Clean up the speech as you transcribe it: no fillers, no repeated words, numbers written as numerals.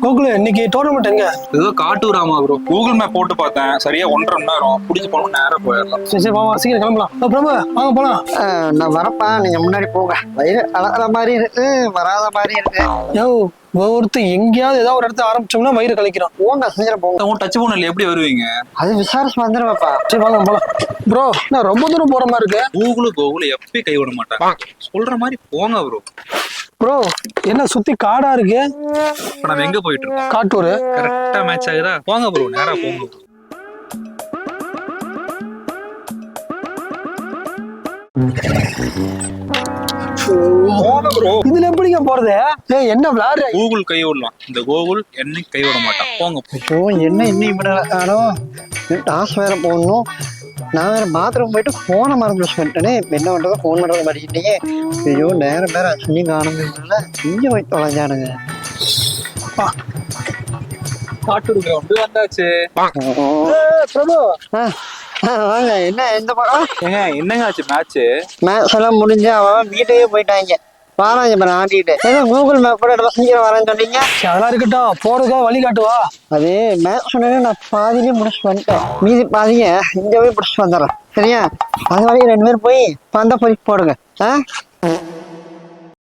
கோகுலு இன்னைக்கு டோர்னமெண்ட் எங்க? ஏதோ காட்டூராமா ப்ரோ. கூகுள் மேப் போட்டு பார்த்தேன், சரியா 1.5 மணி நேரம் பிடிச்சி போனோம், நேரம் போயிடலாம். சரி சரி வாங்க சீக்கிரம் கிளம்பலாம். பிரபு வாங்க போலாம். நான் வரப்பா, நீங்க முன்னாடி போங்க. வயிறு கலக்கிற மாதிரி இருக்கு, வராத மாதிரி இருக்கு. யோ ஒருத்தர் எங்கேயாவது ஏதாவது ஒரு இடத்த ஆரம்பிச்சோம்னா வயிறு கலைக்கிறோம். போங்க, சீக்கிரம் போங்க. உன் டச் போன் இல்லை, எப்படி வருவீங்க? அது விசாரிச்சு வந்துடுவேப்பா. சரி வாங்க போலாம். ப்ரோ நான் ரொம்ப தூரம் போற மாதிரி இருக்கு. கூகுள் எப்பயும் கை விட மாட்டான், சொல்ற மாதிரி போங்க ப்ரோ. ப்ரோ என்ன சுத்தி காடா இருக்கு? இப்ப நம்ம எங்க போயிட்டு இருக்கோம்? காட்டூர். கரெக்டா மேட்ச் ஆகுதா? போங்க ப்ரோ, நேரா போங்க bro. போங்க ப்ரோ. இதுல எப்படிங்க போறது? ஏய் என்ன விளையாடுற? கூகுள் கை விடலாம், இந்த கூகுள் என்னைக்கு கை விட மாட்டான். போங்க. ஐயோ, என்ன இன்னும் இப்படி ஆனோ? டாஸ் வேற போடணும். நான் வேற பாத்ரூம் போயிட்டு போனை மறந்து வந்துட்டேனே. என்ன பண்றது, போன் பண்றது மாட்டேங்கிட்டீங்க. ஐயோ, நேரம் வேற அச்சுனி காணுங்கள. இங்க போய் தொலைஞ்சானுங்க. காட்டூர் கிரவுண்டு வந்தாச்சு. பிரபு வாங்க. என்ன எந்த பக்கம்? ஏங்க என்னங்க ஆச்சு மேட்ச்? மேட்ச் எல்லாம் முடிஞ்சு அவன் வீட்டுக்கே போயிட்டாங்க. வாராங்க இப்ப ஆட்டிட்டு. ஏதோ கூகுள் மேப் கூட இடத்துல சீக்கிரம் வரேன்னு சொன்னீங்க. அதெல்லாம் இருக்கட்டும், போறதுக்கா வழி காட்டுவா. அது மேட்ச் சொன்னே, நான் பாதியிலே முடிச்சுட்டு வந்துட்டேன். மீதி பாதிய இங்க போய் முடிச்சுட்டு வந்துடுறேன். சரியா? அது வரைக்கும் 2 பேரும் போய் பந்த பொறிக்கு போடுங்க.